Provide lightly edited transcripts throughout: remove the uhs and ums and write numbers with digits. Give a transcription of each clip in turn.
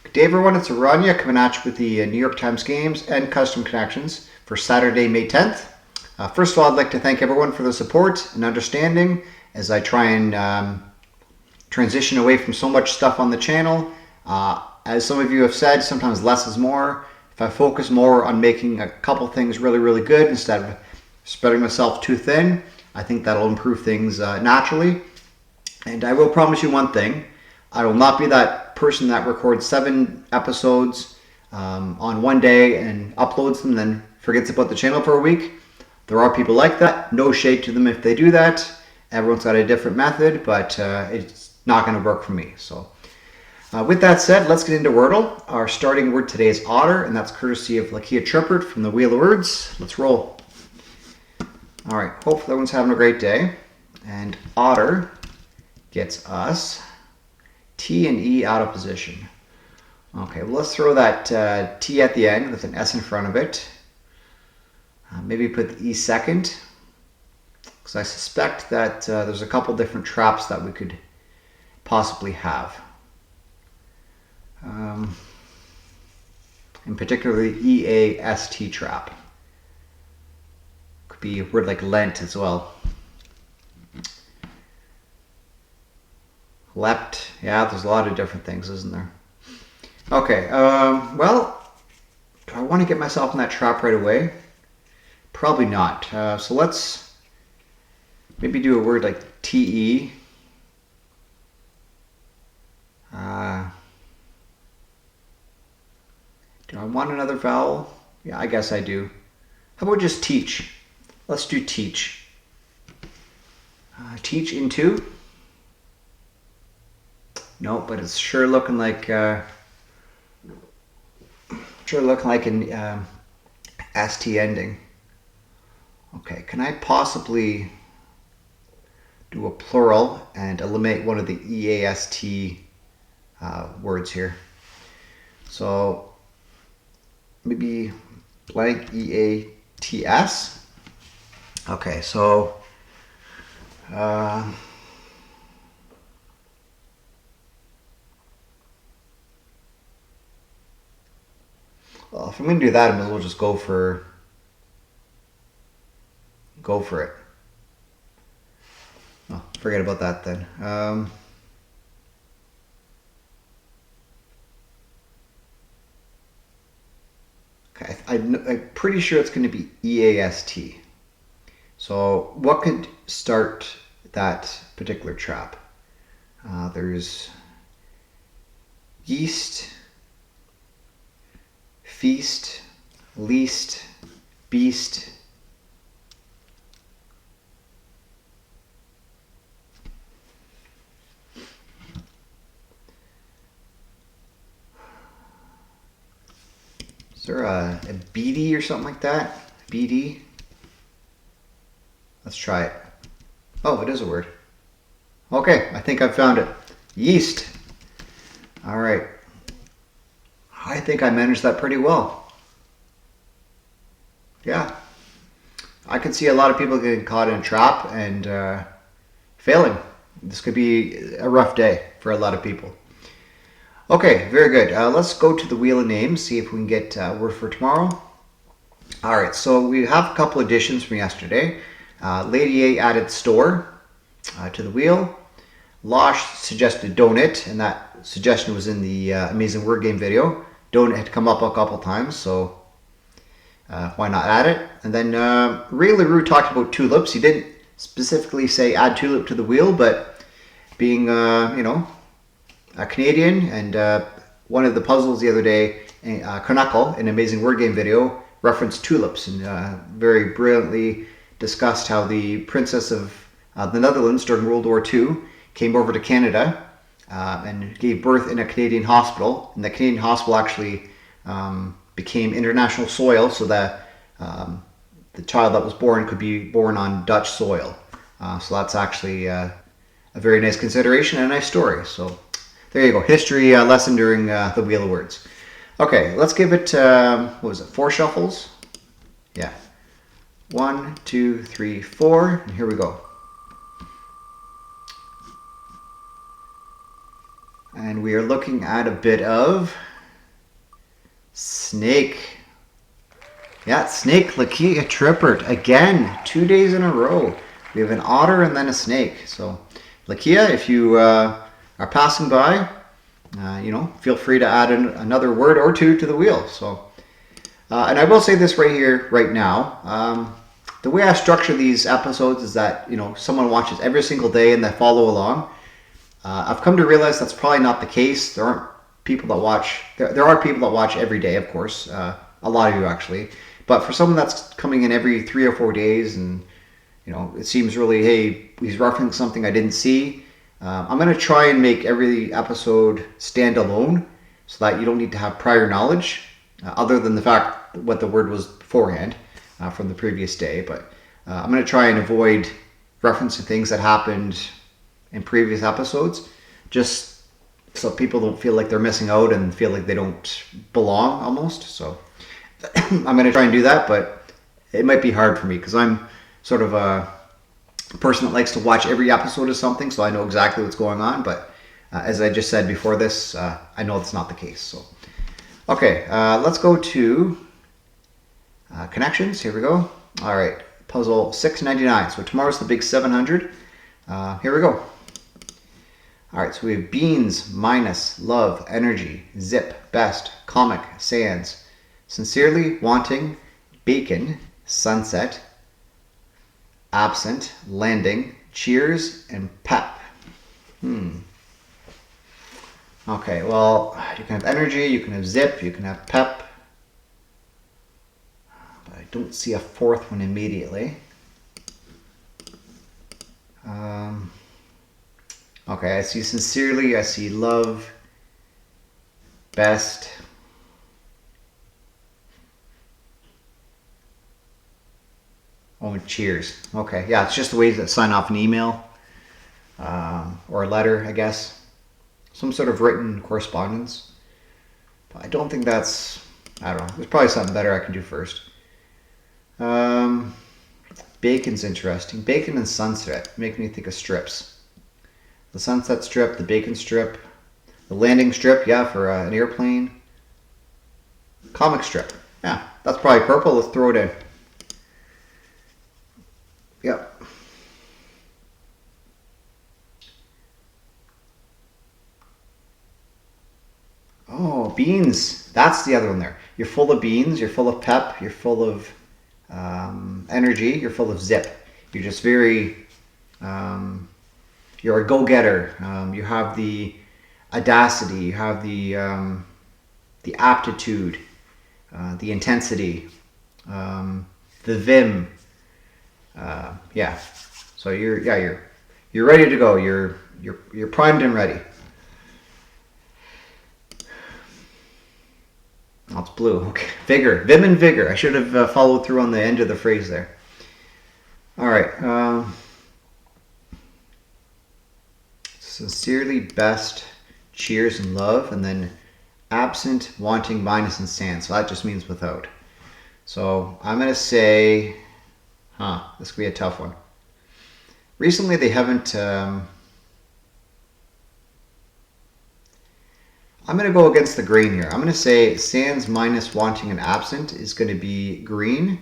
Good day everyone, it's Oranje coming at you with the New York Times games and custom connections for Saturday, May 10th. First of all, I'd like to thank everyone for the support and understanding as I try and transition away from so much stuff on the channel. As some of you have said, sometimes less is more. If I focus more on making a couple things really good instead of spreading myself too thin, I think that'll improve things naturally. And I will promise you one thing, I will not be that person that records 7 episodes on one day and uploads them, then forgets about the channel for a week. There are people like that. No shade to them if they do that. Everyone's got a different method, but it's not going to work for me. So with that said, let's get into Wordle. Our starting word today is otter, and that's courtesy of Lakia Trippert from the Wheel of Words. Let's roll. All right, hopefully everyone's having a great day. And otter gets us T and E out of position. Okay, well, let's throw that T at the end with an S in front of it. Maybe put the E second, because I suspect that there's a couple different traps that we could possibly have. In particular, the EAST trap. Could be a word like Lent as well. Leapt, yeah, there's a lot of different things, isn't there? Okay, well, do I want to get myself in that trap right away? Probably not. So let's maybe do a word like TE. Do I want another vowel? Yeah, I guess I do. How about just teach? Let's do teach. Teach into. No, but it's sure looking like an ST ending. Okay, can I possibly do a plural and eliminate one of the EAST words here? So maybe blank EATS. Okay, so well, if I'm going to do that, I might as well just go for it. Oh, forget about that then. Okay, I'm pretty sure it's going to be EAST. So what could start that particular trap? There's yeast, feast, least, beast. Is there a BD or something like that? BD? Let's try it. Oh, it is a word. Okay, I think I've found it. Yeast. All right. I think I managed that pretty well. Yeah. I could see a lot of people getting caught in a trap and failing. This could be a rough day for a lot of people. Okay, very good. Let's go to the Wheel of Names, see if we can get a word for tomorrow. All right, so we have a couple additions from yesterday. Lady A added store to the wheel. Losh suggested donut, and that suggestion was in the Amazing Word Game video. Donut had come up a couple times, so why not add it? And then Ray LaRue talked about tulips. He didn't specifically say add tulip to the wheel, but being, you know, a Canadian, and one of the puzzles the other day, Connections in Amazing Word Game video, referenced tulips and very brilliantly discussed how the princess of the Netherlands during World War II came over to Canada and gave birth in a Canadian hospital. And the Canadian hospital actually became international soil, so that the child that was born could be born on Dutch soil. So that's actually a very nice consideration and a nice story. So there you go, history lesson during the Wheel of Words. Okay, let's give it, what was it, 4 shuffles? Yeah. 1, 2, 3, 4, and here we go. And we are looking at a bit of snake. Yeah, snake, Lakia Trippert. Again, 2 days in a row. We have an otter and then a snake. So, Lakia, if you are passing by, feel free to add another word or two to the wheel. So, and I will say this right here, right now. The way I structure these episodes is that, someone watches every single day and they follow along. I've come to realize that's probably not the case. There aren't people that watch. There are people that watch every day, of course. A lot of you actually. But for someone that's coming in every 3 or 4 days, and it seems really, hey, he's referencing something I didn't see. I'm going to try and make every episode stand alone, so that you don't need to have prior knowledge, other than the fact what the word was beforehand from the previous day. But I'm going to try and avoid referencing things that happened in previous episodes, just so people don't feel like they're missing out and feel like they don't belong almost. So I'm going to try and do that, but it might be hard for me because I'm sort of a person that likes to watch every episode of something, so I know exactly what's going on. But as I just said before this, I know it's not the case. So, okay, let's go to connections. Here we go. All right, puzzle 699. So tomorrow's the big 700. Here we go. All right, so we have beans, minus, love, energy, zip, best, comic, sands, sincerely, wanting, bacon, sunset, absent, landing, cheers, and pep. Okay, well, you can have energy, you can have zip, you can have pep. But I don't see a fourth one immediately. Okay, I see sincerely, I see love, best. Oh, and cheers. Okay, yeah, it's just a way to sign off an email or a letter, I guess. Some sort of written correspondence. But I don't think that's, I don't know, there's probably something better I can do first. Bacon's interesting. Bacon and sunset make me think of strips. The sunset strip, the bacon strip, the landing strip, yeah, for an airplane. Comic strip, yeah, that's probably purple. Let's throw it in. Yep. Oh, beans. That's the other one there. You're full of beans, you're full of pep, you're full of energy, you're full of zip. You're just very... you're a go-getter. You have the audacity. You have the aptitude, the intensity, the vim. Yeah. So you're ready to go. You're primed and ready. Oh, it's blue. Okay. Vigor, vim, and vigor. I should have followed through on the end of the phrase there. All right. Sincerely, best, cheers, and love, and then absent, wanting, minus, and sand. So that just means without. So I'm going to say, this could be a tough one. Recently they haven't, I'm going to go against the grain here. I'm going to say sands minus wanting and absent is going to be green.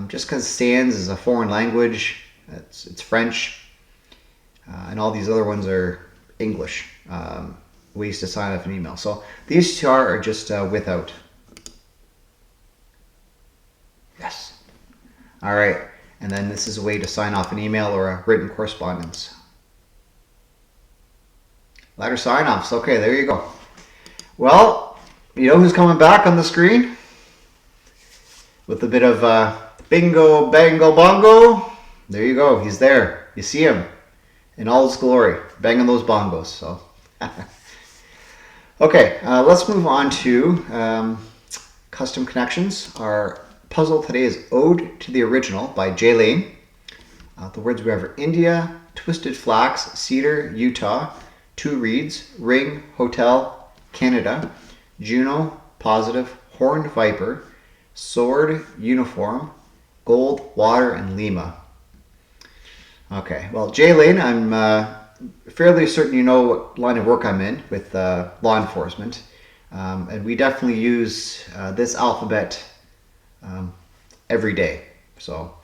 Just because sands is a foreign language. It's French. And all these other ones are English ways to sign off an email. So these two are just without. Yes. All right. And then this is a way to sign off an email or a written correspondence. Letter sign-offs. Okay, there you go. Well, you know who's coming back on the screen? With a bit of bingo, bango, bongo. There you go. He's there. You see him in all his glory, banging those bongos. So, okay, let's move on to custom connections. Our puzzle today is Ode to the Original by JLane. The words we have are India, twisted flax, cedar, Utah, two reeds, ring, hotel, Canada, Juno, positive, horned viper, sword, uniform, gold, water, and Lima. Okay, well, JLane, I'm fairly certain you know what line of work I'm in with law enforcement. And we definitely use this alphabet every day. So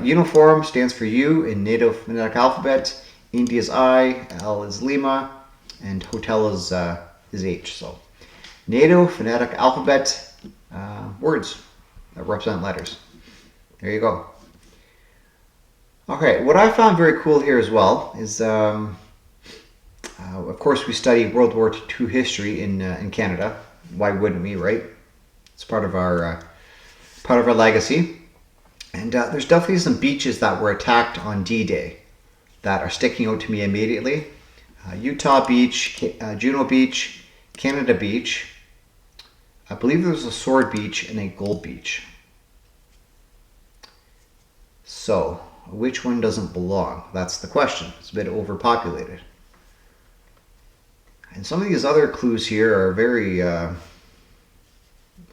uniform stands for U in Native phonetic alphabet. India's I, L is Lima, and hotel is H. So Native phonetic alphabet words that represent letters. There you go. Okay, what I found very cool here as well is, of course, we study World War II history in Canada. Why wouldn't we, right? It's part of our legacy. And there's definitely some beaches that were attacked on D-Day that are sticking out to me immediately. Utah Beach, Juno Beach, Canada Beach. I believe there's a Sword Beach and a Gold Beach. So, which one doesn't belong? That's the question. It's a bit overpopulated. And some of these other clues here are very out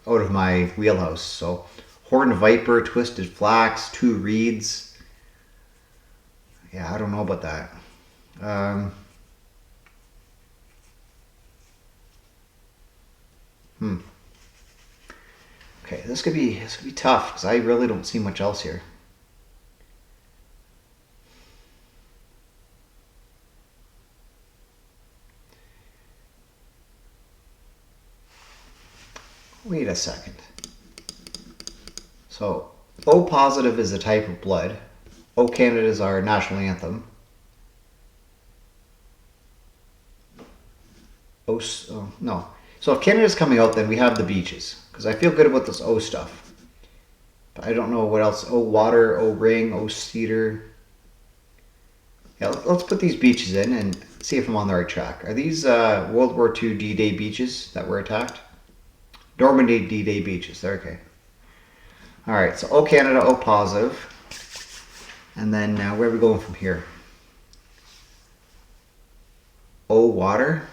of my wheelhouse. So, Horned Viper, Twisted Flax, Two Reeds. Yeah, I don't know about that. Okay, this could be tough because I really don't see much else here. Wait a second. So, O positive is a type of blood. O Canada is our national anthem. No. So if Canada's coming out, then we have the beaches. Because I feel good about this O stuff. But I don't know what else. O water, O ring, O cedar. Yeah, let's put these beaches in and see if I'm on the right track. Are these World War II D-Day beaches that were attacked? Normandy D-Day beaches. They're okay. Alright, so O Canada, O positive. And then where are we going from here? O water.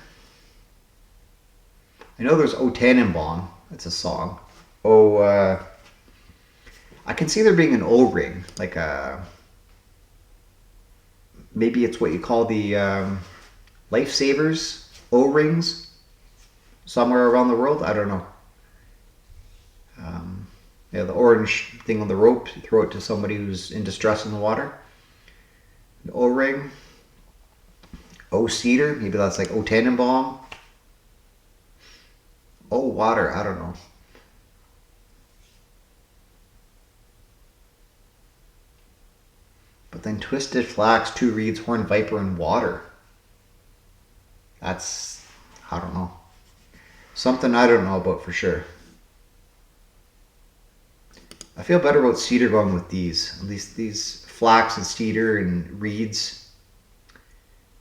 I know there's O Tannenbaum. That's a song. I can see there being an O ring, like maybe it's what you call the lifesavers O rings somewhere around the world. I don't know. Yeah, the orange thing on the rope, you throw it to somebody who's in distress in the water. An O ring. O cedar, maybe that's like O Tannenbaum. O water, I don't know. But then Twisted Flax, Two Reeds, Horned Viper, and Water. That's, I don't know. Something I don't know about for sure. I feel better about cedar going with these. At least these flax and cedar and reeds.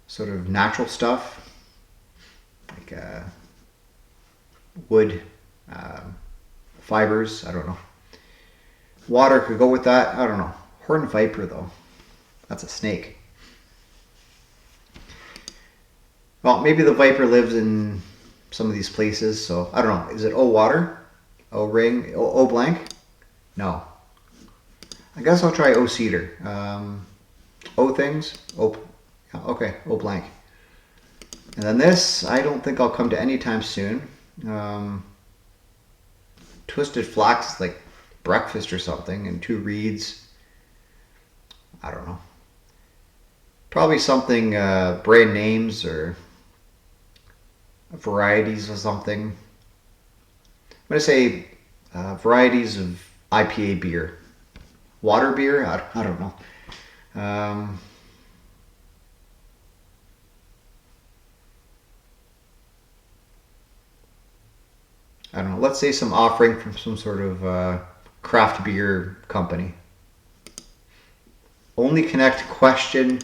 Sort of natural stuff. Like wood, fibers, I don't know. Water could go with that, I don't know. Horned Viper though. That's a snake. Well, maybe the viper lives in some of these places, so I don't know. Is it O water? O ring? O blank? No. I guess I'll try O cedar. O things? O. Okay, O blank. And then this, I don't think I'll come to anytime soon. Twisted Flax is like breakfast or something, and Two Reeds. I don't know. Probably something brand names or varieties or something. I'm going to say varieties of IPA beer. Water beer? I don't know. I don't know. Let's say some offering from some sort of craft beer company. Only connect question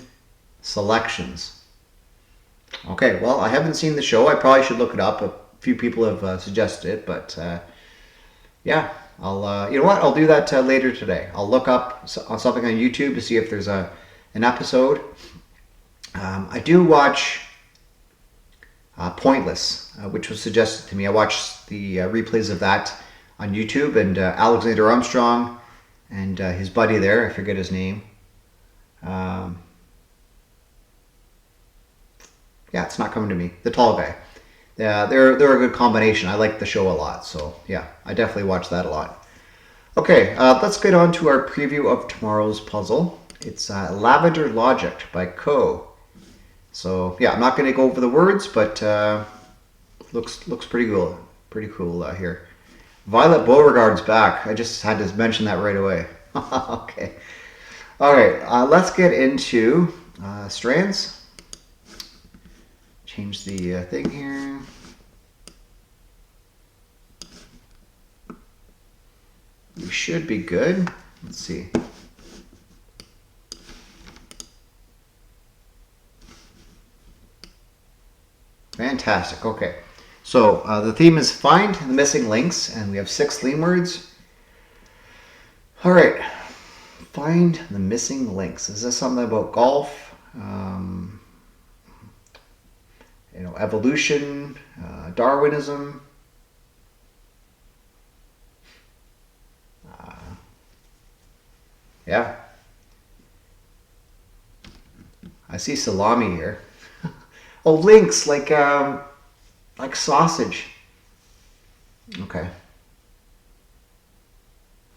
selections. Okay, well, I haven't seen the show. I probably should look it up. A few people have suggested it, but yeah, I'll. You know what? I'll do that later today. I'll look up something on YouTube to see if there's an episode. I do watch Pointless, which was suggested to me. I watched the replays of that on YouTube, and Alexander Armstrong and his buddy there, I forget his name. Yeah, it's not coming to me. The tall guy. Yeah, they're a good combination. I like the show a lot, so yeah, I definitely watch that a lot. Okay, let's get on to our preview of tomorrow's puzzle. It's Lavender Logic by Co. So yeah, I'm not going to go over the words, but looks pretty cool. Pretty cool here. Violet Beauregard's back. I just had to mention that right away. Okay. All right, let's get into strands. Change the thing here. We should be good. Let's see. Fantastic. Okay. So the theme is find the missing links, and we have 6 theme words. All right. Find the missing links. Is this something about golf? Evolution, Darwinism. Yeah. I see salami here. Oh, links like sausage. Okay.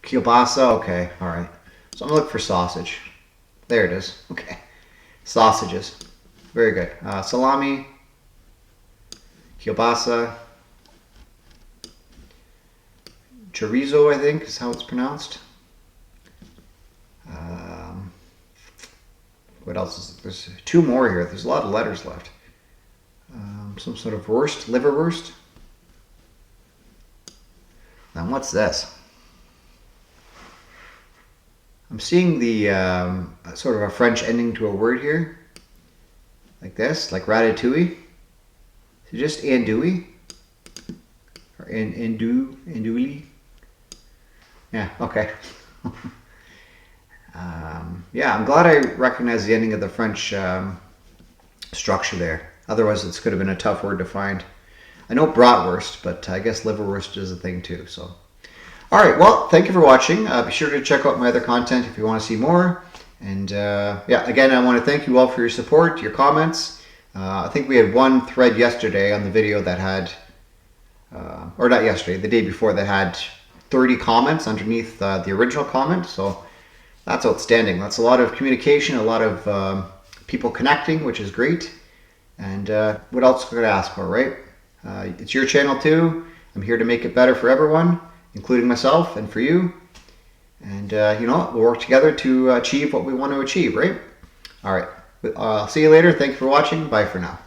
Kielbasa. Okay. All right. So I'm gonna look for sausage. There it is. Okay. Sausages. Very good. Salami. Kielbasa. Chorizo, I think, is how it's pronounced. What else is there's 2 more here. There's a lot of letters left. Some sort of wurst, liverwurst. Now what's this? I'm seeing the sort of a French ending to a word here, like this, like ratatouille. Is it just andouille or andouille? Yeah. Okay. Yeah, I'm glad I recognized the ending of the French structure there. Otherwise, this could have been a tough word to find. I know bratwurst, but I guess liverwurst is a thing too. So, all right. Well, thank you for watching. Be sure to check out my other content if you want to see more. And yeah, again, I want to thank you all for your support, your comments. I think we had one thread yesterday on the video that had, or not yesterday, the day before, that had 30 comments underneath the original comment. So that's outstanding. That's a lot of communication, a lot of people connecting, which is great. And what else could I ask for, right? It's your channel too. I'm here to make it better for everyone, including myself and for you. And you know what? We'll work together to achieve what we want to achieve, right? All right. I'll see you later. Thank you for watching. Bye for now.